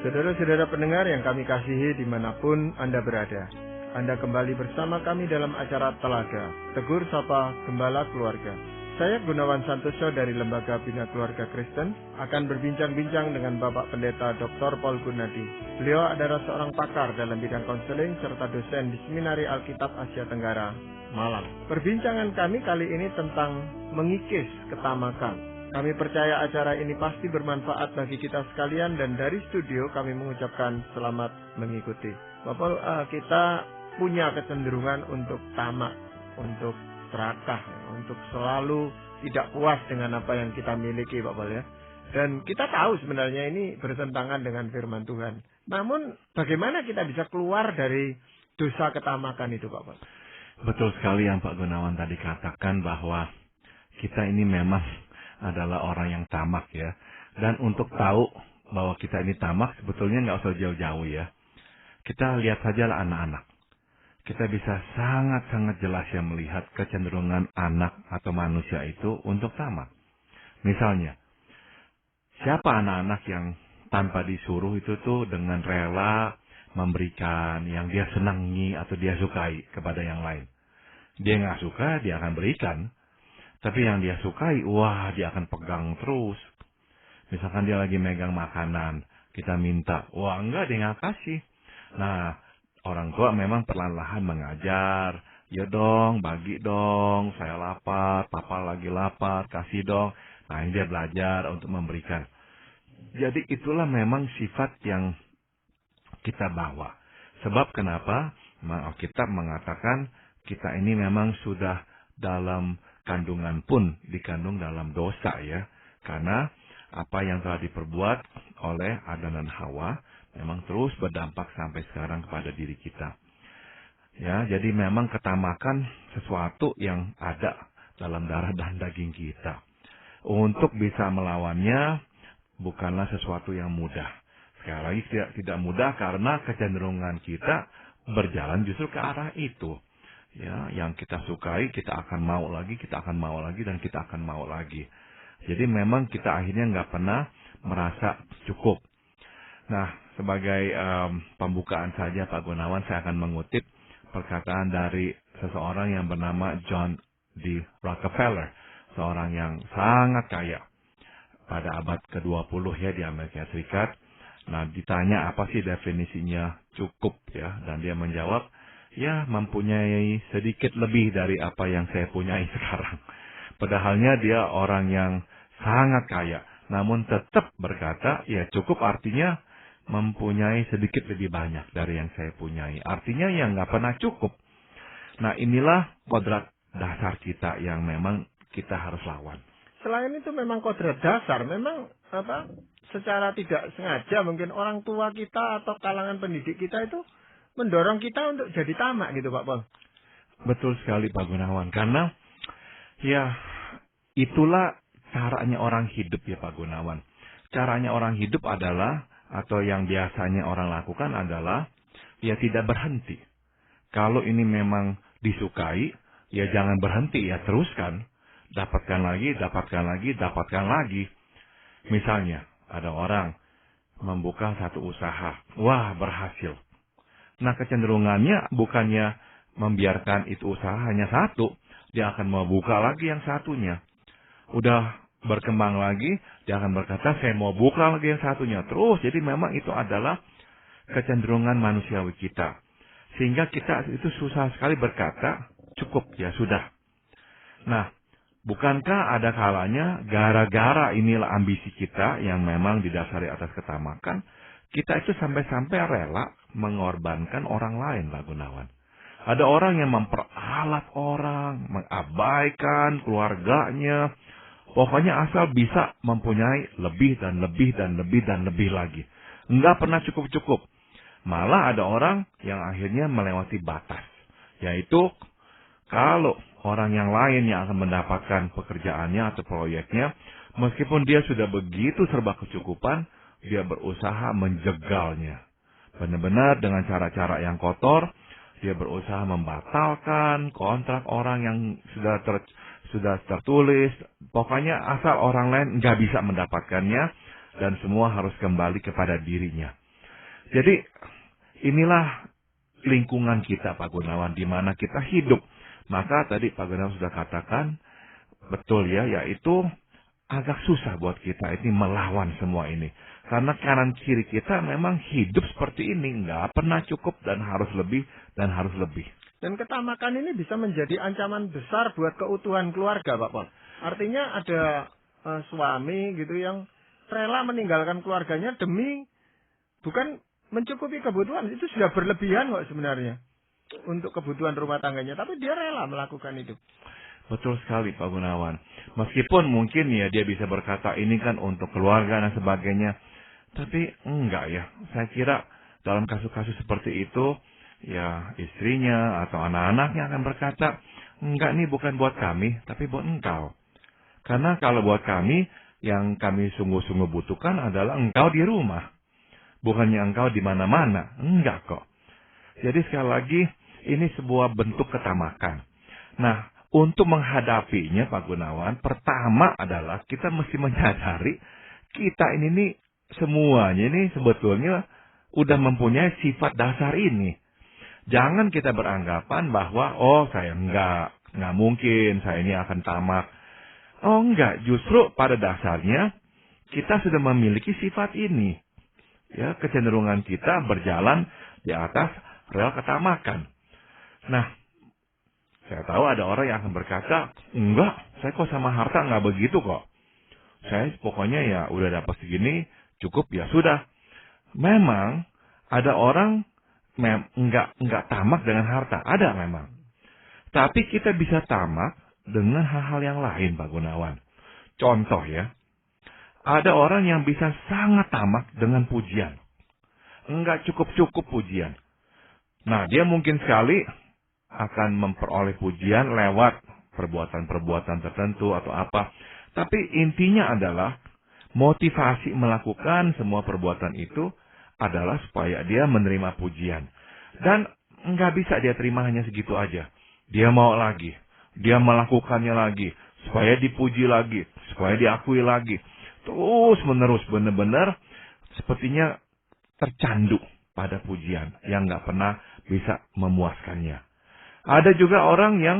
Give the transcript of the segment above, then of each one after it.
Saudara-saudara pendengar yang kami kasihi dimanapun Anda berada, Anda kembali bersama kami dalam acara Telaga, Tegur Sapa Gembala Keluarga. Saya Gunawan Santoso dari Lembaga Bina Keluarga Kristen akan berbincang-bincang dengan Bapak Pendeta Dr. Paul Gunadi. Beliau adalah seorang pakar dalam bidang konseling serta dosen di Seminari Alkitab Asia Tenggara, Malang. Perbincangan kami kali ini tentang mengikis ketamakan. Kami percaya acara ini pasti bermanfaat bagi kita sekalian dan dari studio kami mengucapkan selamat mengikuti. Bapak, kita punya kecenderungan untuk tamak, untuk serakah, untuk selalu tidak puas dengan apa yang kita miliki, Bapak ya. Dan kita tahu sebenarnya ini bertentangan dengan firman Tuhan. Namun bagaimana kita bisa keluar dari dosa ketamakan itu, Bapak? Betul sekali yang Pak Gunawan tadi katakan bahwa kita ini memang adalah orang yang tamak ya. Dan untuk tahu bahwa kita ini tamak sebetulnya nggak usah jauh-jauh ya. Kita lihat sajalah anak-anak. Kita bisa sangat-sangat jelas ya melihat kecenderungan anak atau manusia itu untuk tamak. Misalnya, siapa anak-anak yang tanpa disuruh itu tuh dengan rela memberikan yang dia senangi atau dia sukai kepada yang lain. Dia nggak suka, dia akan berikan. Tapi yang dia sukai, wah dia akan pegang terus. Misalkan dia lagi megang makanan, kita minta, wah enggak dia nggak kasih. Nah, orang tua memang perlahan-lahan mengajar, ya dong, bagi dong, saya lapar, papa lagi lapar, kasih dong. Nah, ini dia belajar untuk memberikan. Jadi itulah memang sifat yang kita bawa. Sebab kenapa? Alkitab mengatakan kita ini memang sudah dalam kandungan pun dikandung dalam dosa ya. Karena apa yang telah diperbuat oleh Adam dan Hawa memang terus berdampak sampai sekarang kepada diri kita. Ya, jadi memang ketamakan sesuatu yang ada dalam darah dan daging kita. Untuk bisa melawannya bukanlah sesuatu yang mudah. Sekali lagi tidak mudah karena kecenderungan kita berjalan justru ke arah itu. Ya, yang kita sukai, kita akan mau lagi, kita akan mau lagi, dan kita akan mau lagi. Jadi memang kita akhirnya nggak pernah merasa cukup. Nah, sebagai pembukaan saja Pak Gunawan, saya akan mengutip perkataan dari seseorang yang bernama John D. Rockefeller. Seorang yang sangat kaya pada abad ke-20 ya di Amerika Serikat. Nah, ditanya apa sih definisinya cukup ya, dan dia menjawab, ya, mempunyai sedikit lebih dari apa yang saya punyai sekarang. Padahalnya dia orang yang sangat kaya. Namun tetap berkata, ya cukup artinya mempunyai sedikit lebih banyak dari yang saya punyai. Artinya ya nggak pernah cukup. Nah, inilah kodrat dasar kita yang memang kita harus lawan. Selain itu memang kodrat dasar, memang secara tidak sengaja mungkin orang tua kita atau kalangan pendidik kita itu mendorong kita untuk jadi tamak gitu Pak Paul. Betul sekali Pak Gunawan. Karena ya itulah caranya orang hidup ya Pak Gunawan. Caranya orang hidup adalah, atau yang biasanya orang lakukan adalah, ya tidak berhenti. Kalau ini memang disukai, ya jangan berhenti, ya teruskan. Dapatkan lagi, dapatkan lagi, dapatkan lagi. Misalnya ada orang membuka satu usaha. Wah, berhasil. Nah, kecenderungannya bukannya membiarkan itu usaha hanya satu. Dia akan mau buka lagi yang satunya. Udah berkembang lagi, dia akan berkata, saya mau buka lagi yang satunya. Terus, jadi memang itu adalah kecenderungan manusiawi kita. Sehingga kita itu susah sekali berkata, cukup, ya sudah. Nah, bukankah ada kalanya gara-gara inilah ambisi kita yang memang didasari atas ketamakan, kita itu sampai-sampai rela mengorbankan orang lain, Pak Gunawan. Ada orang yang memperalat orang, mengabaikan keluarganya. Pokoknya asal bisa mempunyai lebih dan lebih dan lebih dan lebih lagi. Enggak pernah cukup-cukup. Malah ada orang yang akhirnya melewati batas. Yaitu kalau orang yang lain yang akan mendapatkan pekerjaannya atau proyeknya, meskipun dia sudah begitu serba kecukupan, dia berusaha menjegalnya. Benar-benar dengan cara-cara yang kotor, dia berusaha membatalkan kontrak orang yang sudah tertulis. Pokoknya asal orang lain nggak bisa mendapatkannya, dan semua harus kembali kepada dirinya. Jadi inilah lingkungan kita Pak Gunawan, di mana kita hidup. Maka tadi Pak Gunawan sudah katakan, betul ya, yaitu agak susah buat kita ini melawan semua ini. Karena kanan kiri kita memang hidup seperti ini, nggak pernah cukup dan harus lebih dan harus lebih. Dan ketamakan ini bisa menjadi ancaman besar buat keutuhan keluarga, Pak Pol. Artinya ada suami gitu yang rela meninggalkan keluarganya demi bukan mencukupi kebutuhan. Itu sudah berlebihan kok sebenarnya untuk kebutuhan rumah tangganya. Tapi dia rela melakukan itu. Betul sekali Pak Gunawan. Meskipun mungkin ya dia bisa berkata ini kan untuk keluarga dan sebagainya. Tapi enggak ya. Saya kira dalam kasus-kasus seperti itu, ya istrinya atau anak-anaknya akan berkata, enggak, nih bukan buat kami, tapi buat engkau. Karena kalau buat kami, yang kami sungguh-sungguh butuhkan adalah engkau di rumah. Bukannya engkau di mana-mana. Enggak kok. Jadi sekali lagi, ini sebuah bentuk ketamakan. Nah, untuk menghadapinya Pak Gunawan, pertama adalah kita mesti menyadari kita ini nih semuanya ini sebetulnya udah mempunyai sifat dasar ini. Jangan kita beranggapan bahwa saya enggak mungkin saya ini akan tamak. Oh enggak, justru pada dasarnya kita sudah memiliki sifat ini. Ya, kecenderungan kita berjalan di atas rel ketamakan. Nah, saya tahu ada orang yang akan berkata, enggak, saya kok sama harta enggak begitu kok. Saya pokoknya ya udah dapat segini, cukup ya sudah. Memang ada orang enggak tamak dengan harta, ada memang. Tapi kita bisa tamak dengan hal-hal yang lain Pak Gunawan. Contoh ya, ada orang yang bisa sangat tamak dengan pujian. Enggak cukup-cukup pujian. Nah, dia mungkin sekali akan memperoleh pujian lewat perbuatan-perbuatan tertentu atau apa. Tapi intinya adalah motivasi melakukan semua perbuatan itu adalah supaya dia menerima pujian. Dan nggak bisa dia terima hanya segitu aja. Dia mau lagi. Dia melakukannya lagi. Supaya dipuji lagi. Supaya diakui lagi. Terus menerus benar-benar sepertinya tercandu pada pujian yang nggak pernah bisa memuaskannya. Ada juga orang yang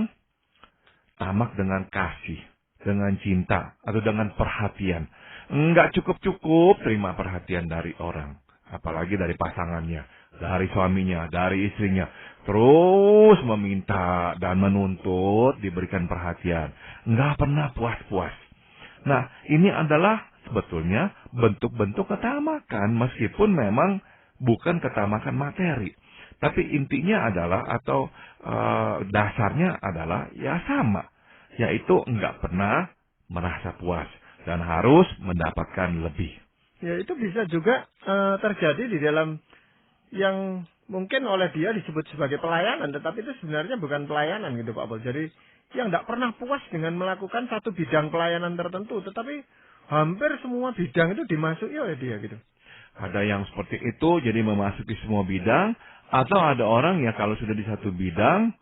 tamak dengan kasih, dengan cinta, atau dengan perhatian. Enggak cukup-cukup terima perhatian dari orang. Apalagi dari pasangannya, dari suaminya, dari istrinya. Terus meminta dan menuntut diberikan perhatian. Enggak pernah puas-puas. Nah, ini adalah sebetulnya bentuk-bentuk ketamakan. Meskipun memang bukan ketamakan materi. Tapi intinya adalah atau dasarnya adalah ya sama. Yaitu enggak pernah merasa puas dan harus mendapatkan lebih. Ya itu bisa juga terjadi di dalam yang mungkin oleh dia disebut sebagai pelayanan. Tetapi itu sebenarnya bukan pelayanan gitu Pak Pol. Jadi yang enggak pernah puas dengan melakukan satu bidang pelayanan tertentu. Tetapi hampir semua bidang itu dimasuki oleh dia gitu. Ada yang seperti itu jadi memasuki semua bidang. Atau ada orang ya kalau sudah di satu bidang,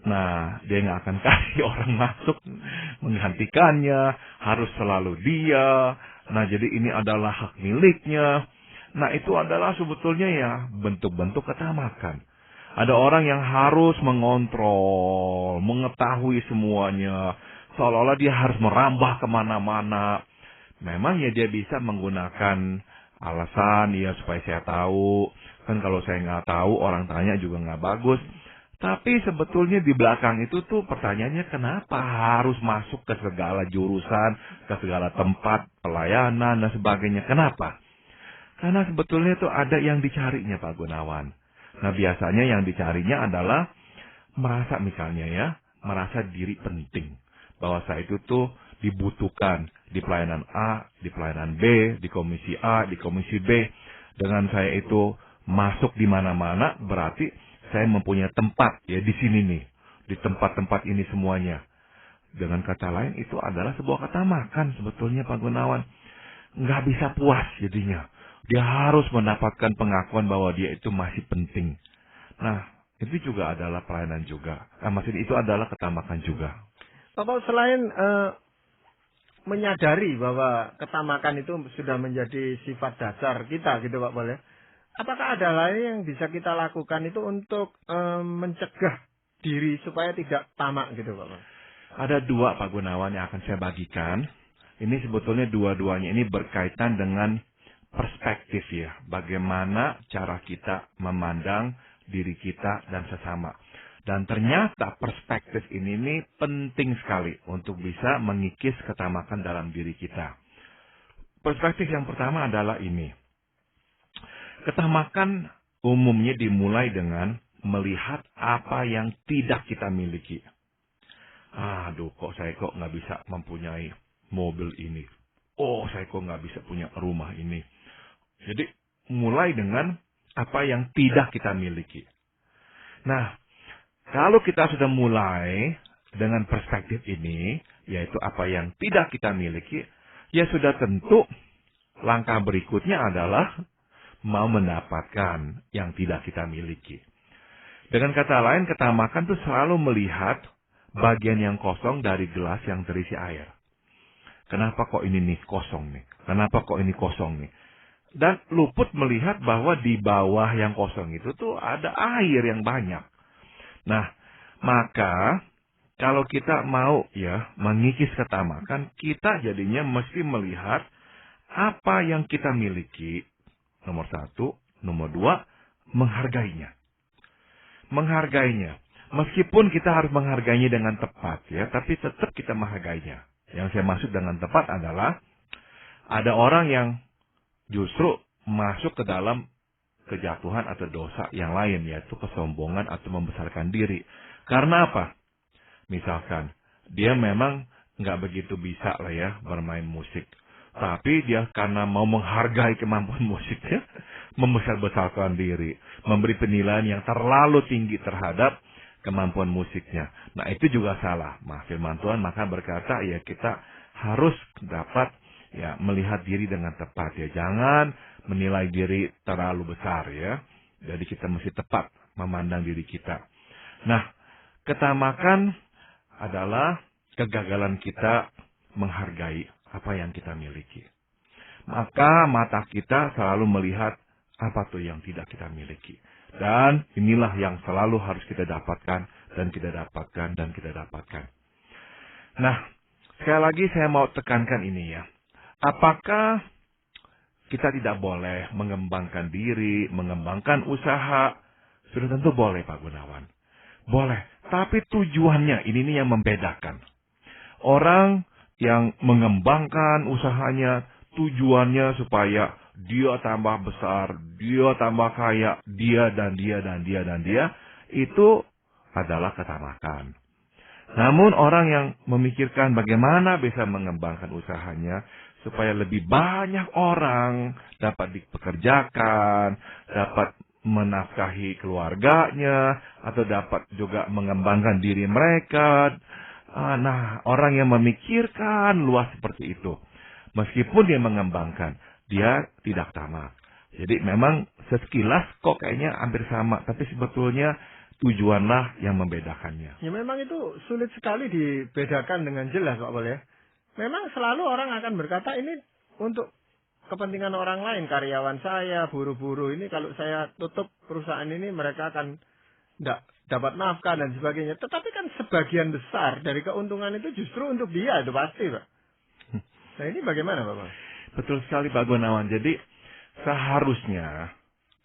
nah dia nggak akan kasih orang masuk menggantikannya, harus selalu dia. Nah jadi ini adalah hak miliknya. Nah itu adalah sebetulnya ya bentuk-bentuk ketamakan. Ada orang yang harus mengontrol, mengetahui semuanya, seolah-olah dia harus merambah kemana-mana. Memang ya dia bisa menggunakan alasan ya supaya saya tahu. Kan kalau saya nggak tahu, orang tanya juga nggak bagus. Tapi sebetulnya di belakang itu tuh pertanyaannya kenapa harus masuk ke segala jurusan, ke segala tempat pelayanan dan sebagainya. Kenapa? Karena sebetulnya tuh ada yang dicarinya Pak Gunawan. Nah biasanya yang dicarinya adalah merasa misalnya ya, merasa diri penting. Bahwa saya itu tuh dibutuhkan di pelayanan A, di pelayanan B, di komisi A, di komisi B. Dengan saya itu masuk di mana-mana berarti saya mempunyai tempat ya di sini nih, di tempat-tempat ini semuanya. Dengan kata lain itu adalah sebuah ketamakan sebetulnya Pak Gunawan. Nggak bisa puas jadinya. Dia harus mendapatkan pengakuan bahwa dia itu masih penting. Nah, itu juga adalah pelayanan juga. Maksudnya itu adalah ketamakan juga. Bapak selain menyadari bahwa ketamakan itu sudah menjadi sifat dasar kita gitu Pak Pol ya. apakah ada lain yang bisa kita lakukan itu untuk mencegah diri supaya tidak tamak gitu Pak? Ada dua Pak Gunawan yang akan saya bagikan. Ini sebetulnya dua-duanya ini berkaitan dengan perspektif ya. Bagaimana cara kita memandang diri kita dan sesama. Dan ternyata perspektif ini penting sekali untuk bisa mengikis ketamakan dalam diri kita. Perspektif yang pertama adalah ini. Ketamakan umumnya dimulai dengan melihat apa yang tidak kita miliki. Aduh, saya nggak bisa mempunyai mobil ini. Oh, saya nggak bisa punya rumah ini. Jadi, mulai dengan apa yang tidak kita miliki. Nah, kalau kita sudah mulai dengan perspektif ini, yaitu apa yang tidak kita miliki, ya sudah tentu langkah berikutnya adalah mau mendapatkan yang tidak kita miliki. Dengan kata lain, ketamakan itu selalu melihat bagian yang kosong dari gelas yang terisi air. Kenapa kok ini nih kosong nih? Kenapa kok ini kosong nih? Dan luput melihat bahwa di bawah yang kosong itu tuh ada air yang banyak. Nah, maka kalau kita mau ya mengikis ketamakan, kita jadinya mesti melihat apa yang kita miliki. Nomor satu, nomor dua, menghargainya. Menghargainya. Meskipun kita harus menghargainya dengan tepat ya, tapi tetap kita menghargainya. Yang saya maksud dengan tepat adalah ada orang yang justru masuk ke dalam kejatuhan atau dosa yang lain, yaitu kesombongan atau membesarkan diri. Karena apa? Misalkan, dia memang nggak begitu bisa lah ya bermain musik. Tapi dia karena mau menghargai kemampuan musiknya, membesar-besarkan diri. Memberi penilaian yang terlalu tinggi terhadap kemampuan musiknya. Nah, itu juga salah. Firman Tuhan maka berkata, ya kita harus dapat ya melihat diri dengan tepat ya. Jangan menilai diri terlalu besar ya. Jadi kita mesti tepat memandang diri kita. Nah, ketamakan adalah kegagalan kita menghargai apa yang kita miliki. Maka mata kita selalu melihat apa tuh yang tidak kita miliki. Dan inilah yang selalu harus kita dapatkan dan kita dapatkan dan kita dapatkan. Nah, sekali lagi saya mau tekankan ini ya. Apakah kita tidak boleh mengembangkan diri, mengembangkan usaha? Sudah tentu boleh Pak Gunawan. Boleh. Tapi tujuannya ini nih yang membedakan. Orang yang mengembangkan usahanya, tujuannya supaya dia tambah besar, dia tambah kaya, dia dan dia dan dia dan dia, itu adalah ketamakan. Namun orang yang memikirkan bagaimana bisa mengembangkan usahanya, supaya lebih banyak orang dapat dipekerjakan, dapat menafkahi keluarganya, atau dapat juga mengembangkan diri mereka. Nah, orang yang memikirkan luas seperti itu, meskipun dia mengembangkan, dia tidak tamak. Jadi memang sekilas kok kayaknya hampir sama, tapi sebetulnya tujuanlah yang membedakannya. Ya memang itu sulit sekali dibedakan dengan jelas Pak Pol ya. Memang selalu orang akan berkata ini untuk kepentingan orang lain, karyawan saya, buruh-buruh ini kalau saya tutup perusahaan ini mereka akan tidak dapat nafkah dan sebagainya. Tetapi kan sebagian besar dari keuntungan itu justru untuk dia, itu pasti Pak. Nah ini bagaimana Pak? Betul sekali Pak Gunawan. Jadi seharusnya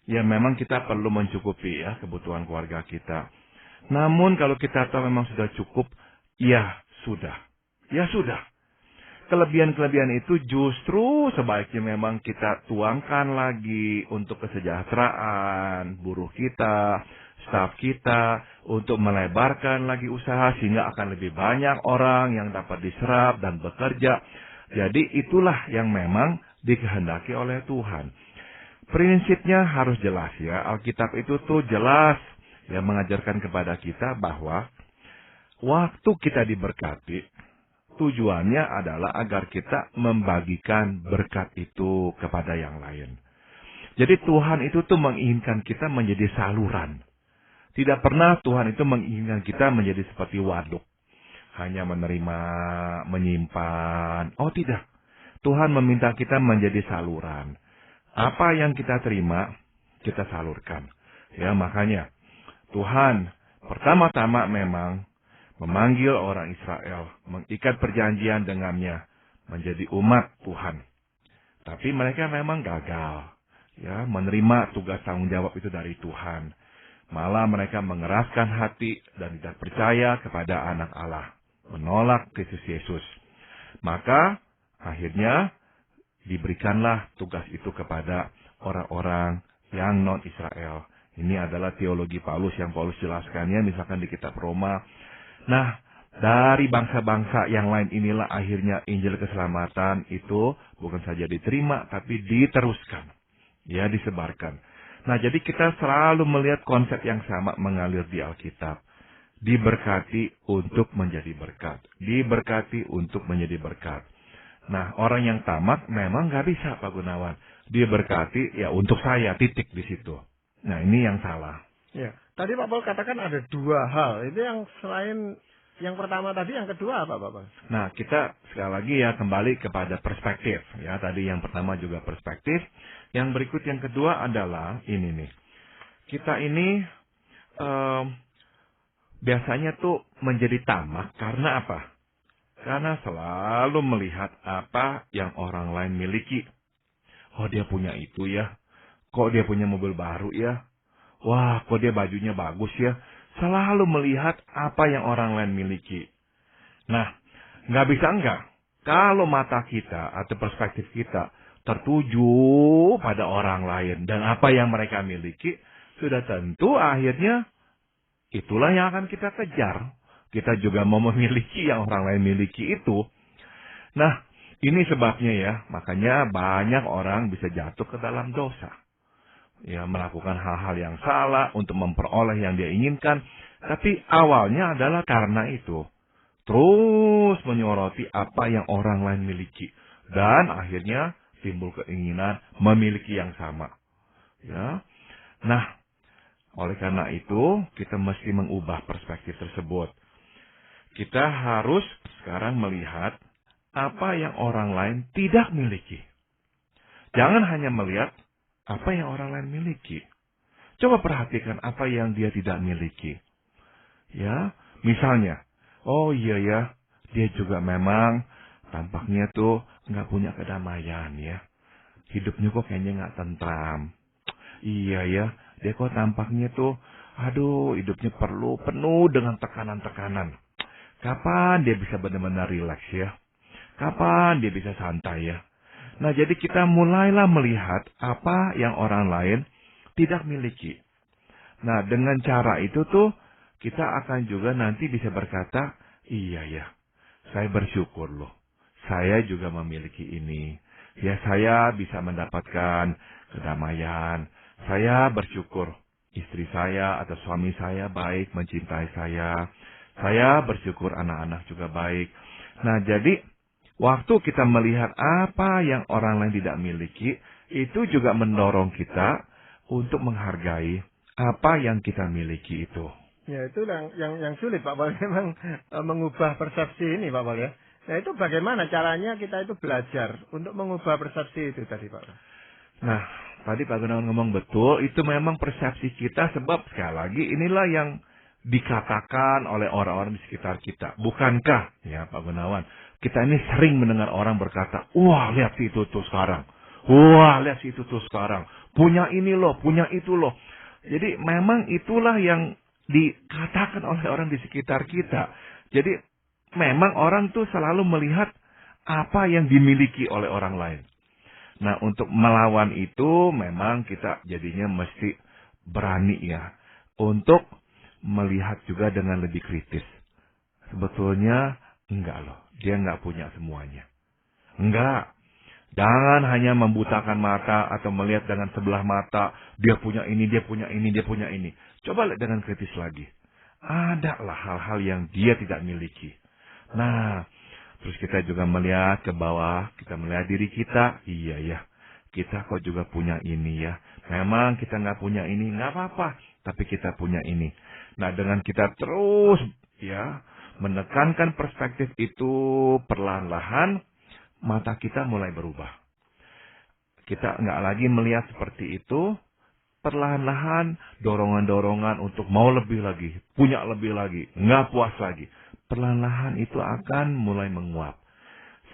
ya memang kita perlu mencukupi ya kebutuhan keluarga kita. Namun kalau kita tahu memang sudah cukup, ya sudah. Ya sudah. Kelebihan-kelebihan itu justru sebaiknya memang kita tuangkan lagi untuk kesejahteraan buruh kita, staf kita, untuk melebarkan lagi usaha sehingga akan lebih banyak orang yang dapat diserap dan bekerja. Jadi itulah yang memang dikehendaki oleh Tuhan. Prinsipnya harus jelas ya. Alkitab itu tuh jelas ya mengajarkan kepada kita bahwa waktu kita diberkati, tujuannya adalah agar kita membagikan berkat itu kepada yang lain. Jadi Tuhan itu tuh menginginkan kita menjadi saluran. Tidak pernah Tuhan itu menginginkan kita menjadi seperti waduk. Hanya menerima, menyimpan. Oh tidak. Tuhan meminta kita menjadi saluran. Apa yang kita terima, kita salurkan. Ya, makanya Tuhan pertama-tama memang memanggil orang Israel, mengikat perjanjian dengannya, menjadi umat Tuhan. Tapi mereka memang gagal, ya, menerima tugas tanggung jawab itu dari Tuhan. Malah mereka mengeraskan hati dan tidak percaya kepada anak Allah, menolak Kristus Yesus. Maka akhirnya diberikanlah tugas itu kepada orang-orang yang non-Israel. Ini adalah teologi Paulus yang Paulus jelaskannya misalkan di kitab Roma. Nah, dari bangsa-bangsa yang lain inilah akhirnya Injil keselamatan itu bukan saja diterima, tapi diteruskan. Ya, disebarkan. Nah, jadi kita selalu melihat konsep yang sama mengalir di Alkitab. Diberkati untuk menjadi berkat. Diberkati untuk menjadi berkat. Nah, orang yang tamak memang nggak bisa, Pak Gunawan. Diberkati ya untuk saya, titik di situ. Nah, ini yang salah. Ya, tadi Pak Paul katakan ada dua hal. Itu yang selain yang pertama tadi, yang kedua apa, Pak? Nah, kita sekali lagi ya kembali kepada perspektif. Ya, tadi yang pertama juga perspektif. Yang berikut yang kedua adalah ini nih. Kita ini biasanya tuh menjadi tamak karena apa? Karena selalu melihat apa yang orang lain miliki. Oh, dia punya itu ya. Kok dia punya mobil baru ya? Wah, kok dia bajunya bagus ya? Selalu melihat apa yang orang lain miliki. Nah, nggak bisa enggak. Kalau mata kita atau perspektif kita tertuju pada orang lain dan apa yang mereka miliki, sudah tentu akhirnya itulah yang akan kita kejar. Kita juga mau memiliki yang orang lain miliki itu. Nah, ini sebabnya ya, makanya banyak orang bisa jatuh ke dalam dosa. Ya, melakukan hal-hal yang salah untuk memperoleh yang dia inginkan. Tapi awalnya adalah karena itu. Terus menyoroti apa yang orang lain miliki. Dan akhirnya timbul keinginan memiliki yang sama. Ya. Nah, oleh karena itu kita mesti mengubah perspektif tersebut. Kita harus sekarang melihat apa yang orang lain tidak miliki. Jangan hanya melihat apa yang orang lain miliki. Coba perhatikan apa yang dia tidak miliki. Ya, misalnya, oh iya ya, dia juga memang tampaknya tuh nggak punya kedamaian ya. Hidupnya kok kayaknya nggak tentram. Iya ya, dia kok tampaknya tuh, aduh, hidupnya penuh dengan tekanan-tekanan. Kapan dia bisa benar-benar rileks ya? Kapan dia bisa santai ya? Nah, jadi kita mulailah melihat apa yang orang lain tidak miliki. Nah, dengan cara itu tuh, kita akan juga nanti bisa berkata, iya ya, saya bersyukur loh. Saya juga memiliki ini. Ya, saya bisa mendapatkan kedamaian. Saya bersyukur istri saya atau suami saya baik, mencintai saya. Saya bersyukur anak-anak juga baik. Nah, jadi waktu kita melihat apa yang orang lain tidak miliki, itu juga mendorong kita untuk menghargai apa yang kita miliki itu. Ya, itu yang sulit, Pak Paul, memang mengubah persepsi ini, Pak Paul ya. Nah, itu bagaimana caranya kita itu belajar untuk mengubah persepsi itu tadi, Pak? Nah, tadi Pak Gunawan ngomong betul, itu memang persepsi kita sebab sekali lagi inilah yang dikatakan oleh orang-orang di sekitar kita. Bukankah, ya Pak Gunawan, kita ini sering mendengar orang berkata, wah lihat si itu tuh sekarang. Wah lihat si itu tuh sekarang. Punya ini loh, punya itu loh. Jadi memang itulah yang dikatakan oleh orang di sekitar kita. Jadi memang orang tuh selalu melihat apa yang dimiliki oleh orang lain. Nah, untuk melawan itu memang kita jadinya mesti berani ya. Untuk melihat juga dengan lebih kritis. Sebetulnya enggak loh. Dia enggak punya semuanya. Enggak. Jangan hanya membutakan mata atau melihat dengan sebelah mata. Dia punya ini, dia punya ini, dia punya ini. Coba lihat dengan kritis lagi. Adalah hal-hal yang dia tidak miliki. Nah, terus kita juga melihat ke bawah. Kita melihat diri kita. Iya ya. Kita kok juga punya ini ya. Memang kita nggak punya ini. Nggak apa-apa. Tapi kita punya ini. Nah, dengan kita terus ya menekankan perspektif itu perlahan-lahan, mata kita mulai berubah. Kita nggak lagi melihat seperti itu, perlahan-lahan dorongan-dorongan untuk mau lebih lagi, punya lebih lagi, nggak puas lagi. Perlahan-lahan itu akan mulai menguap.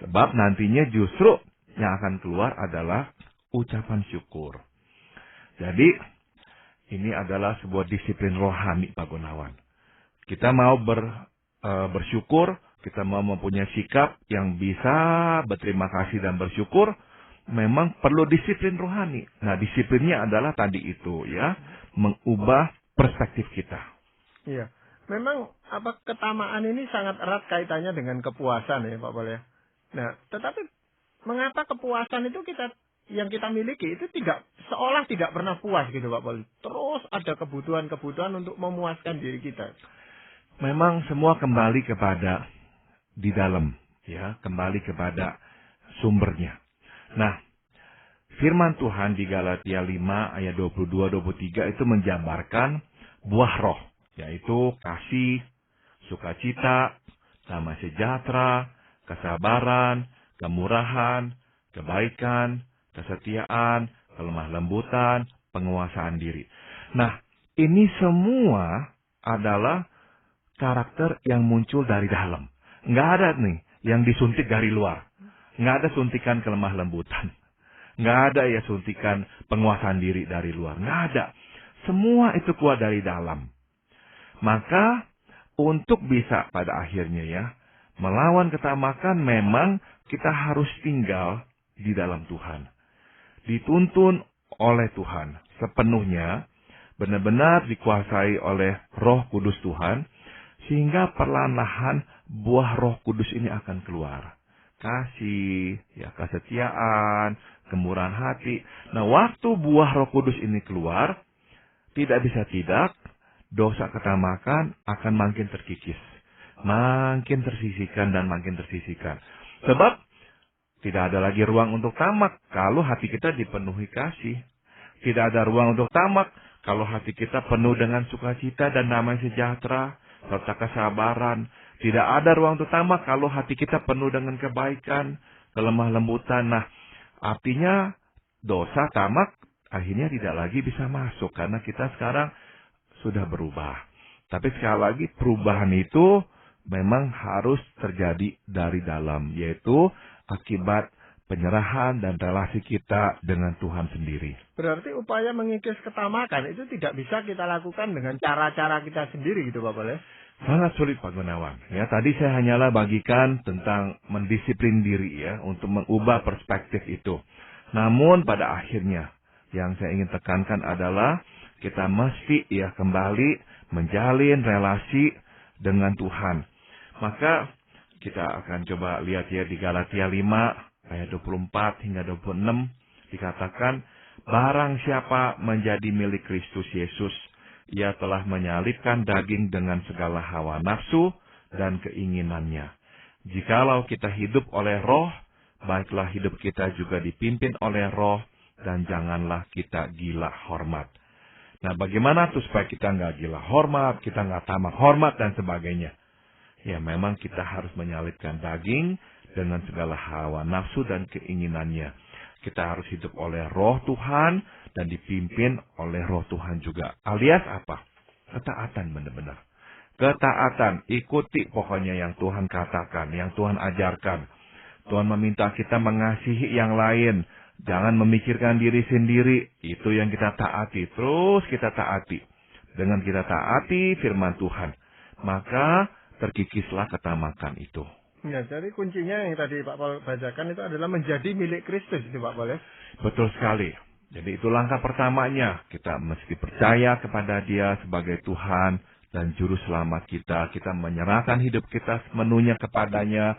Sebab nantinya justru yang akan keluar adalah ucapan syukur. Jadi, ini adalah sebuah disiplin rohani, Pak Gunawan. Kita mau bersyukur, kita mau mempunyai sikap yang bisa berterima kasih dan bersyukur, memang perlu disiplin rohani. Nah, disiplinnya adalah tadi itu ya, mengubah perspektif kita. Iya. Memang ketamaan ini sangat erat kaitannya dengan kepuasan ya Pak Pol ya. Nah, tetapi mengapa kepuasan itu yang kita miliki itu seolah tidak pernah puas gitu Pak Pol. Terus ada kebutuhan-kebutuhan untuk memuaskan diri kita. Memang semua kembali kepada di dalam ya, kembali kepada sumbernya. Nah, firman Tuhan di Galatia 5 ayat 22-23 itu menjabarkan buah roh, yaitu kasih, sukacita, damai sejahtera, kesabaran, kemurahan, kebaikan, kesetiaan, kelemah lembutan, penguasaan diri. Nah, ini semua adalah karakter yang muncul dari dalam. Nggak ada nih yang disuntik dari luar. Nggak ada suntikan kelemah lembutan. Nggak ada ya suntikan penguasaan diri dari luar. Nggak ada. Semua itu keluar dari dalam. Maka untuk bisa pada akhirnya ya, melawan ketamakan memang kita harus tinggal di dalam Tuhan. Dituntun oleh Tuhan sepenuhnya, benar-benar dikuasai oleh Roh Kudus Tuhan, sehingga perlahan-lahan buah Roh Kudus ini akan keluar. Kasih, ya kesetiaan, kemurahan hati. Nah, waktu buah Roh Kudus ini keluar, tidak bisa tidak, dosa ketamakan akan makin terkikis. Makin tersisihkan dan makin tersisihkan. Sebab tidak ada lagi ruang untuk tamak kalau hati kita dipenuhi kasih. Tidak ada ruang untuk tamak kalau hati kita penuh dengan sukacita dan damai sejahtera serta kesabaran. Tidak ada ruang untuk tamak kalau hati kita penuh dengan kebaikan, kelemah lembutan. Nah, artinya dosa tamak akhirnya tidak lagi bisa masuk karena kita sekarang sudah berubah. Tapi sekali lagi perubahan itu memang harus terjadi dari dalam, yaitu akibat penyerahan dan relasi kita dengan Tuhan sendiri. Berarti upaya mengikis ketamakan itu tidak bisa kita lakukan dengan cara-cara kita sendiri gitu Pak Pol ya? Sangat sulit Pak Gunawan. Ya, tadi saya hanyalah bagikan tentang mendisiplin diri ya untuk mengubah perspektif itu. Namun pada akhirnya yang saya ingin tekankan adalah kita mesti ya kembali menjalin relasi dengan Tuhan. Maka kita akan coba lihat ya di Galatia 5 ayat 24 hingga 26 dikatakan, barang siapa menjadi milik Kristus Yesus, ia telah menyalibkan daging dengan segala hawa nafsu dan keinginannya. Jikalau kita hidup oleh Roh, baiklah hidup kita juga dipimpin oleh Roh, dan janganlah kita gila hormat. Nah, bagaimana tuh supaya kita nggak gila hormat, kita nggak tamak hormat dan sebagainya? Ya, memang kita harus menyalibkan daging dengan segala hawa nafsu dan keinginannya. Kita harus hidup oleh Roh Tuhan dan dipimpin oleh Roh Tuhan juga. Alias apa? Ketaatan benar-benar. Ketaatan, ikuti pokoknya yang Tuhan katakan, yang Tuhan ajarkan. Tuhan meminta kita mengasihi yang lain. Jangan memikirkan diri sendiri. Itu yang kita taati. Terus kita taati. Dengan kita taati firman Tuhan, maka terkikislah ketamakan itu. Ya, jadi kuncinya yang tadi Pak Pol bacakan itu adalah menjadi milik Kristus itu Pak Pol ya? Betul sekali. Jadi itu langkah pertamanya. Kita mesti percaya kepada Dia sebagai Tuhan dan Juru Selamat kita. Kita menyerahkan hidup kita sepenuhnya kepadanya.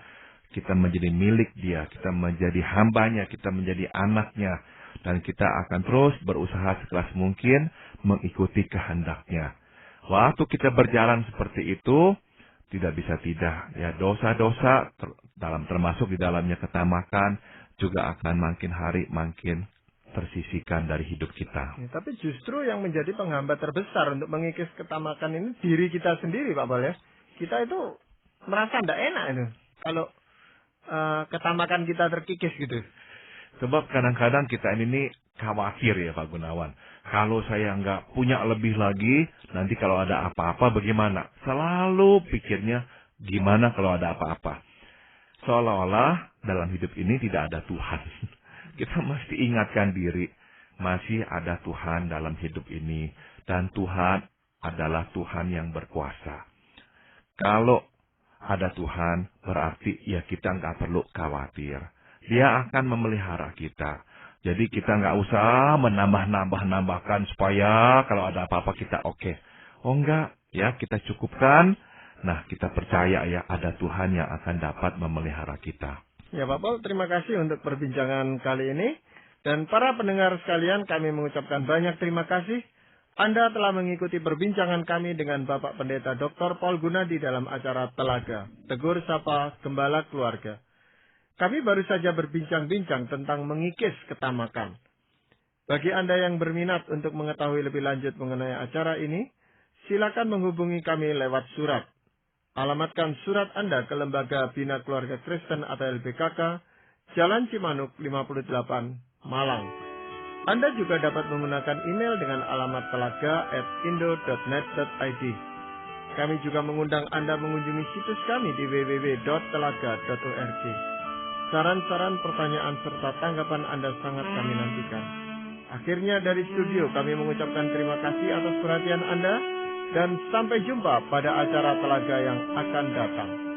Kita menjadi milik Dia. Kita menjadi hambanya. Kita menjadi anaknya. Dan kita akan terus berusaha sekelas mungkin mengikuti kehendak-Nya. Waktu kita berjalan seperti itu, tidak bisa tidak. Ya, dosa-dosa termasuk di dalamnya ketamakan juga akan makin hari makin tersisihkan dari hidup kita. Ya, tapi justru yang menjadi penghambat terbesar untuk mengikis ketamakan ini diri kita sendiri Pak Pol ya. Kita itu merasa tidak enak itu kalau ketamakan kita terkikis gitu. Sebab kadang-kadang kita ini khawatir ya Pak Gunawan. Kalau saya nggak punya lebih lagi, nanti kalau ada apa-apa bagaimana? Selalu pikirnya gimana kalau ada apa-apa. Seolah-olah dalam hidup ini tidak ada Tuhan. Kita mesti ingatkan diri, masih ada Tuhan dalam hidup ini. Dan Tuhan adalah Tuhan yang berkuasa. Kalau ada Tuhan, berarti ya kita nggak perlu khawatir. Dia akan memelihara kita. Jadi kita nggak usah menambahkan supaya kalau ada apa-apa kita oke. Oh enggak, ya kita cukupkan. Nah kita percaya ya ada Tuhan yang akan dapat memelihara kita. Ya Pak Paul, terima kasih untuk perbincangan kali ini. Dan para pendengar sekalian, kami mengucapkan banyak terima kasih. Anda telah mengikuti perbincangan kami dengan Bapak Pendeta Dr. Paul Gunadi dalam acara Telaga, Tegur Sapa Gembala Keluarga. Kami baru saja berbincang-bincang tentang mengikis ketamakan. Bagi Anda yang berminat untuk mengetahui lebih lanjut mengenai acara ini, silakan menghubungi kami lewat surat. Alamatkan surat Anda ke Lembaga Bina Keluarga Kristen atau LBKK, Jalan Cimanuk 58, Malang. Anda juga dapat menggunakan email dengan alamat telaga@indo.net.id. Kami juga mengundang Anda mengunjungi situs kami di www.telaga.org. Saran-saran, pertanyaan, serta tanggapan Anda sangat kami nantikan. Akhirnya dari studio kami mengucapkan terima kasih atas perhatian Anda dan sampai jumpa pada acara Telaga yang akan datang.